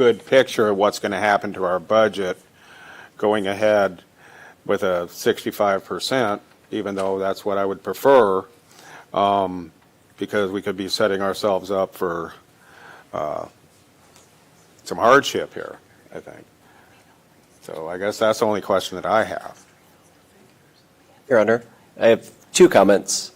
good picture of what's going to happen to our budget going ahead with a 65%, even though that's what I would prefer, because we could be setting ourselves up for some hardship here, I think. So I guess that's the only question that I have. Your Honor, I have two comments.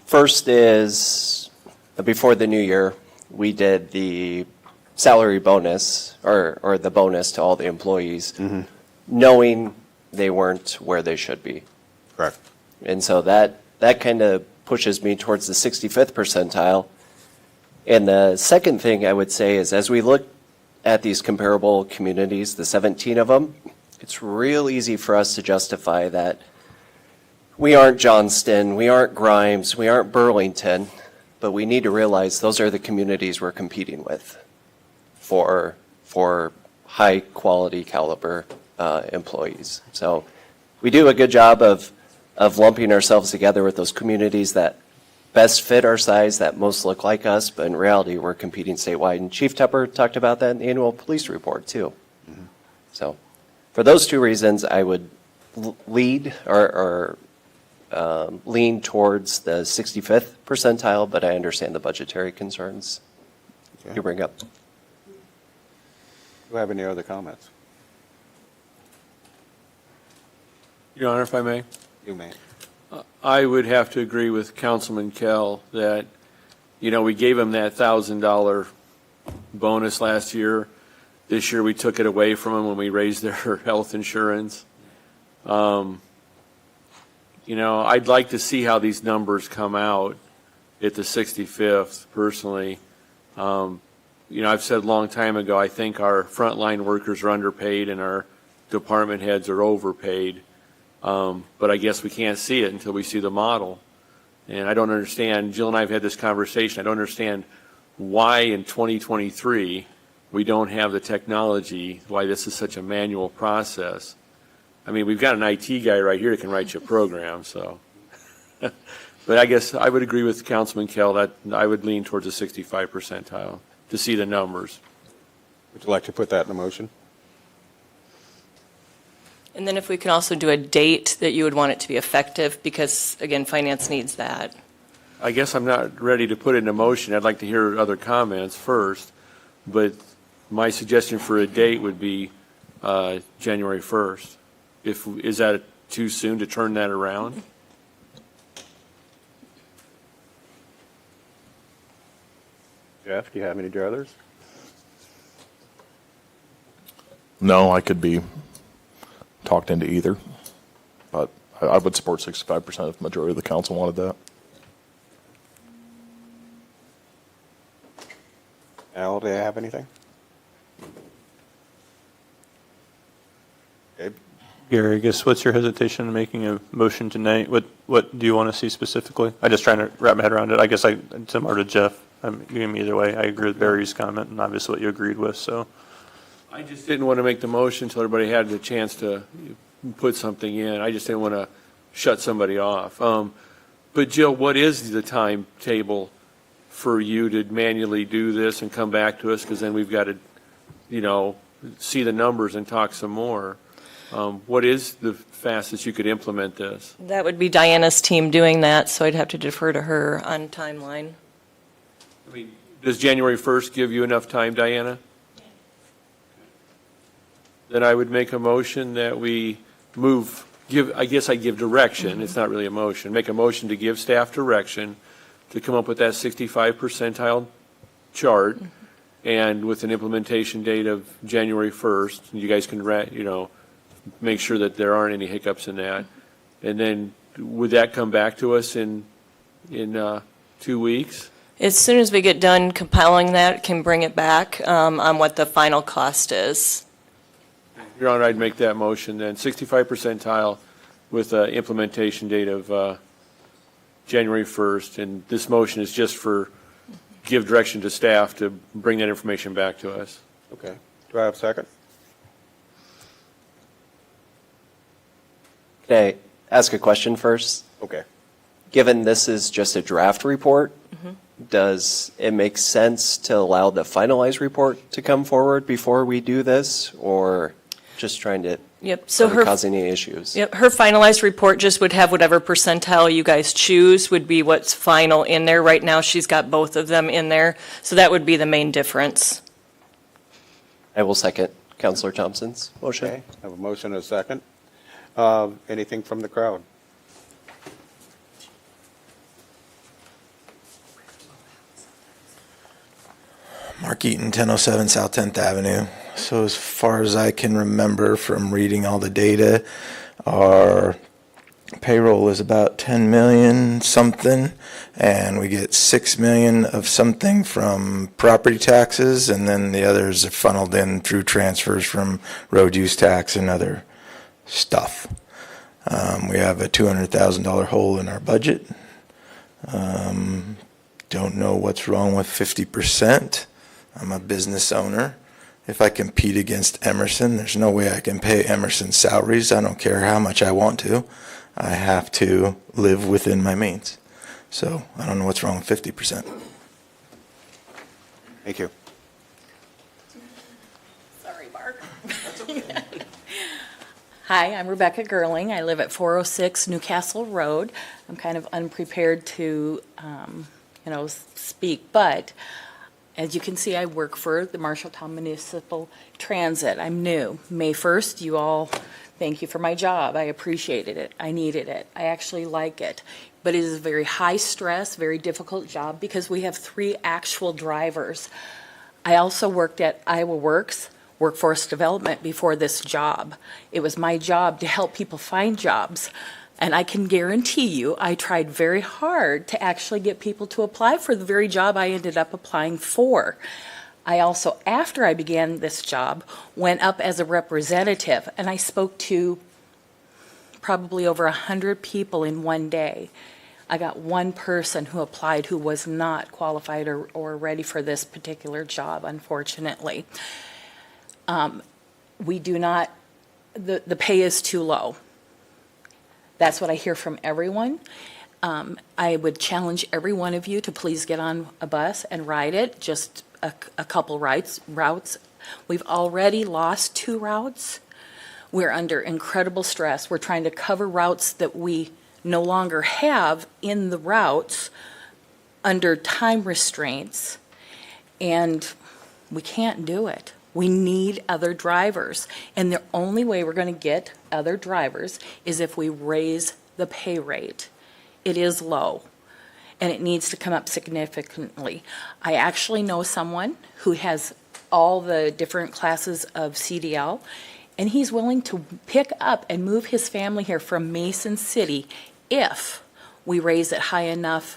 First is, before the new year, we did the salary bonus, or the bonus to all the employees, knowing they weren't where they should be. Correct. And so that kind of pushes me towards the 65th percentile. And the second thing I would say is, as we look at these comparable communities, the 17 of them, it's real easy for us to justify that we aren't Johnston, we aren't Grimes, we aren't Burlington, but we need to realize those are the communities we're competing with for high quality caliber employees. So we do a good job of lumping ourselves together with those communities that best fit our size, that most look like us, but in reality, we're competing statewide. And Chief Tepper talked about that in the annual police report, too. So for those two reasons, I would lead or lean towards the 65th percentile, but I understand the budgetary concerns you bring up. Do you have any other comments? Your Honor, if I may. You may. I would have to agree with Councilman Kell that, we gave him that $1,000 bonus last year. This year we took it away from them when we raised their health insurance. I'd like to see how these numbers come out at the 65th, personally. I've said a long time ago, I think our frontline workers are underpaid and our department heads are overpaid. But I guess we can't see it until we see the model. And I don't understand, Jill and I have had this conversation, I don't understand why in 2023 we don't have the technology, why this is such a manual process. I mean, we've got an IT guy right here that can write you a program, so. But I guess I would agree with Councilman Kell that I would lean towards the 65 percentile to see the numbers. Would you like to put that in the motion? And then if we can also do a date that you would want it to be effective, because, again, finance needs that. I guess I'm not ready to put it in a motion. I'd like to hear other comments first, but my suggestion for a date would be January 1st. Is that too soon to turn that around? Jeff, do you have any druthers? No, I could be talked into either, but I would support 65% if the majority of the council wanted that. Al, do you have anything? Gabe? Gary, I guess what's your hesitation in making a motion tonight? What do you want to see specifically? I'm just trying to wrap my head around it. I guess similar to Jeff, either way, I agree with Barry's comment and obviously what you agreed with, so. I just didn't want to make the motion until everybody had the chance to put something in. I just didn't want to shut somebody off. But Jill, what is the timetable for you to manually do this and come back to us? Because then we've got to, see the numbers and talk some more. What is the fastest you could implement this? That would be Diana's team doing that, so I'd have to defer to her on timeline. I mean, does January 1st give you enough time, Diana? Then I would make a motion that we I guess I give direction, it's not really a motion, make a motion to give staff direction to come up with that 65 percentile chart, and with an implementation date of January 1st, you guys can, make sure that there aren't any hiccups in that. And then would that come back to us in 2 weeks? As soon as we get done compiling that, can bring it back on what the final cost is. Your Honor, I'd make that motion then, 65 percentile with an implementation date of January 1st. And this motion is just for give direction to staff to bring that information back to us. Okay. Do I have a second? Can I ask a question first? Okay. Given this is just a draft report, does it make sense to allow the finalized report to come forward before we do this, or just trying to, Yep, so are we her, causing any issues? yep, her finalized report just would have whatever percentile you guys choose would be what's final in there. Right now, she's got both of them in there, so that would be the main difference. I will second Counselor Thompson's motion. Okay, I have a motion and a second. Anything from the crowd? Mark Eaton, 1007 South 10th Avenue. So as far as I can remember from reading all the data, our payroll is about 10 million something, and we get 6 million of something from property taxes, and then the others are funneled in through transfers from road use tax and other stuff. We have a $200,000 hole in our budget. Don't know what's wrong with 50%. I'm a business owner. If I compete against Emerson, there's no way I can pay Emerson salaries. I don't care how much I want to. I have to live within my means. So I don't know what's wrong with 50%. Thank you. Sorry, Mark. Hi, I'm Rebecca Gerling. I live at 406 Newcastle Road. I'm kind of unprepared to, speak, but as you can see, I work for the Marshalltown Municipal Transit. I'm new. May 1st, you all, thank you for my job. I appreciated it. I needed it. I actually like it. But it is a very high stress, very difficult job because we have 3 actual drivers. I also worked at Iowa Works, Workforce Development, before this job. It was my job to help people find jobs. And I can guarantee you, I tried very hard to actually get people to apply for the very job I ended up applying for. I also, after I began this job, went up as a representative, and I spoke to probably over 100 people in one day. I got one person who applied who was not qualified or ready for this particular job, unfortunately. We do not, the pay is too low. That's what I hear from everyone. I would challenge every one of you to please get on a bus and ride it, just a couple routes. We've already lost 2 routes. We're under incredible stress. We're trying to cover routes that we no longer have in the routes under time restraints, and we can't do it. We need other drivers, and the only way we're going to get other drivers is if we raise the pay rate. It is low, and it needs to come up significantly. I actually know someone who has all the different classes of CDL, and he's willing to pick up and move his family here from Mason City if we raise it high enough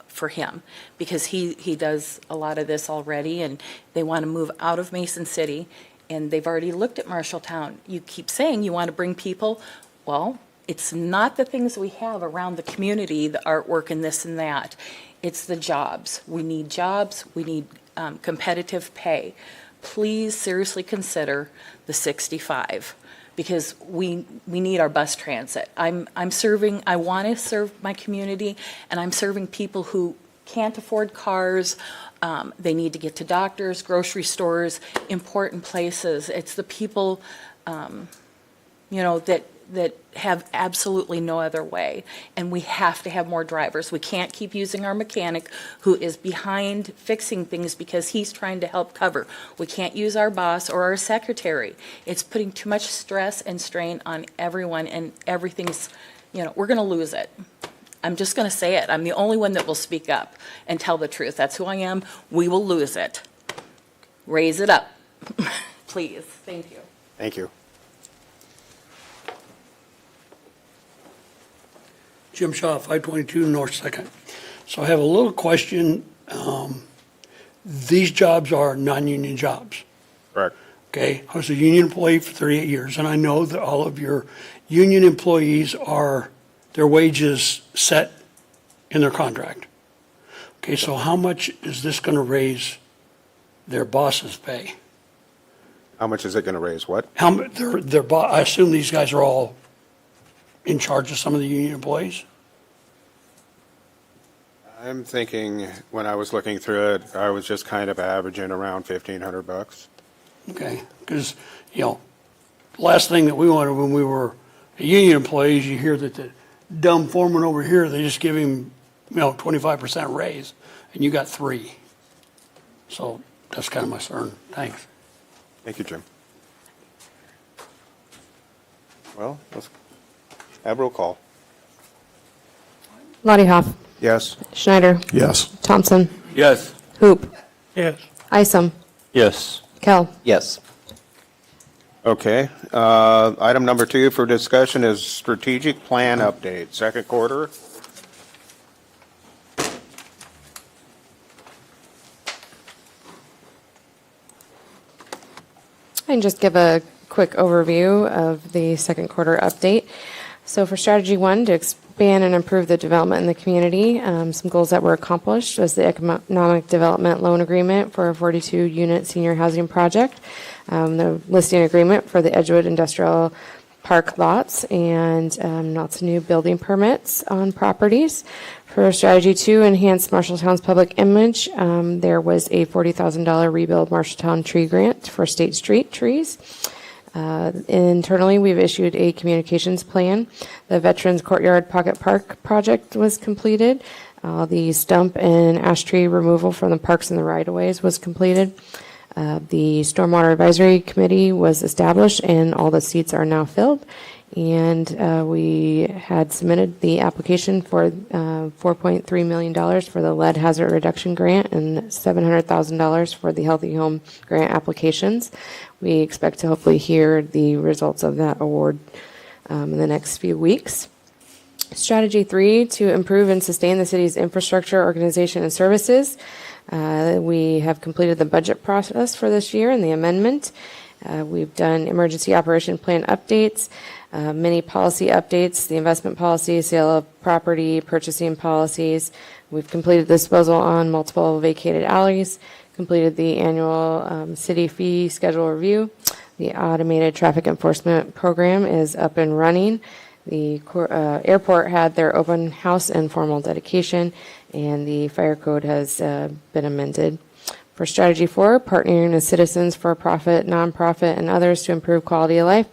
for him, because he does a lot of this already, and they want to move out of Mason City, and they've already looked at Marshalltown. You keep saying you want to bring people. Well, it's not the things we have around the community, the artwork and this and that. It's the jobs. We need jobs. We need competitive pay. Please seriously consider the 65. Because we need our bus transit. I want to serve my community, and I'm serving people who can't afford cars. They need to get to doctors, grocery stores, important places. It's the people, that have absolutely no other way. And we have to have more drivers. We can't keep using our mechanic who is behind fixing things because he's trying to help cover. We can't use our boss or our secretary. It's putting too much stress and strain on everyone, and everything's, we're going to lose it. I'm just going to say it. I'm the only one that will speak up and tell the truth. That's who I am. We will lose it. Raise it up. Please. Thank you. Thank you. Jim Shaw, 522 North Second. So I have a little question. These jobs are non-union jobs, Correct. okay? I was a union employee for 38 years, and I know that all of your union employees their wages set in their contract. Okay, so how much is this going to raise their boss's pay? How much is it going to raise? What? I assume these guys are all in charge of some of the union employees? I'm thinking, when I was looking through it, I was just kind of averaging around $1,500. Okay, because, last thing that we wanted when we were union employees, you hear that the dumb foreman over here, they just give him, 25% raise, and you got 3. So that's kind of my concern. Thanks. Thank you, Jim. Well, let's have roll call. Lottie Hoff, Yes. Schneider, Yes. Thompson, Yes. Hoop, Yes. Isom, Yes. Kell. Yes. Okay. Item number 2 for discussion is strategic plan update, second quarter. I can just give a quick overview of the second quarter update. So for strategy 1, to expand and improve the development in the community, some goals that were accomplished was the economic development loan agreement for a 42-unit senior housing project, the listing agreement for the Edgewood Industrial Park lots, and lots of new building permits on properties. For strategy 2, enhance Marshalltown's public image, there was a $40,000 rebuild Marshalltown tree grant for State Street trees. Internally, we've issued a communications plan. The Veterans Courtyard Pocket Park project was completed. The stump and ash tree removal from the parks and the right-of-ways was completed. The Stormwater Advisory Committee was established, and all the seats are now filled. And we had submitted the application for $4.3 million for the lead hazard reduction grant and $700,000 for the Healthy Home grant applications. We expect to hopefully hear the results of that award in the next few weeks. Strategy 3, to improve and sustain the city's infrastructure, organization, and services. We have completed the budget process for this year and the amendment. We've done emergency operation plan updates, many policy updates, the investment policy, sale of property, purchasing policies. We've completed disposal on multiple vacated alleys, completed the annual city fee schedule review. The automated traffic enforcement program is up and running. The airport had their open house and formal dedication, and the fire code has been amended. For strategy 4, partnering with citizens, for-profit, nonprofit, and others to improve quality of life,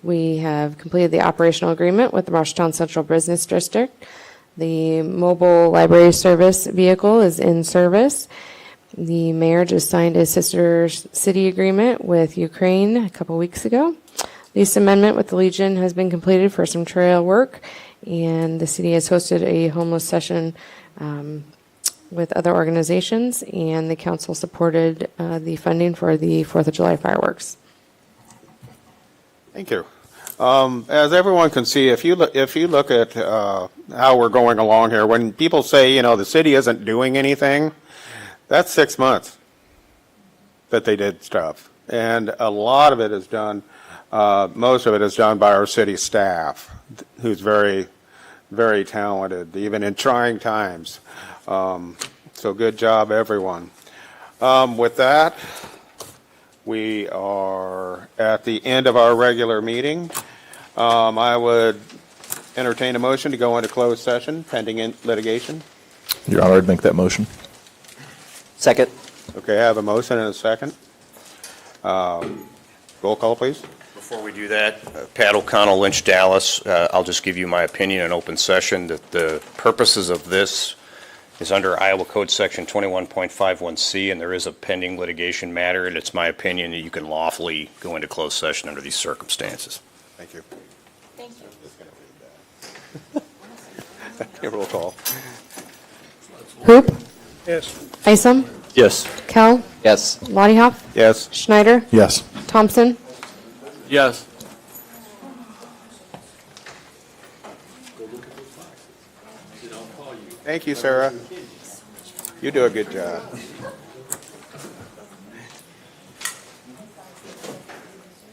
we have completed the operational agreement with the Marshalltown Central Business District. The mobile library service vehicle is in service. The mayor just signed a sister city agreement with Ukraine a couple weeks ago. Lease amendment with the Legion has been completed for some trail work, and the city has hosted a homeless session with other organizations, and the council supported the funding for the 4th of July fireworks. Thank you. As everyone can see, if you look at how we're going along here, when people say, the city isn't doing anything, that's 6 months that they did stuff. And a lot of it is done, most of it is done by our city staff, who's very, very talented, even in trying times. So good job, everyone. With that, we are at the end of our regular meeting. I would entertain a motion to go into closed session pending litigation. Your Honor, I'd make that motion. Second. Okay, I have a motion and a second. Roll call, please. Before we do that, Pat O'Connell, Lynch, Dallas, I'll just give you my opinion in open session that the purposes of this is under Iowa Code Section 21.51C, and there is a pending litigation matter, and it's my opinion that you can lawfully go into closed session under these circumstances. Thank you. Thank you. Okay, roll call. Hoop, Yes. Isom, Yes. Kell, Yes. Lottie Hoff, Yes. Schneider, Yes. Thompson, Yes. Thank you, Sarah. You do a good job.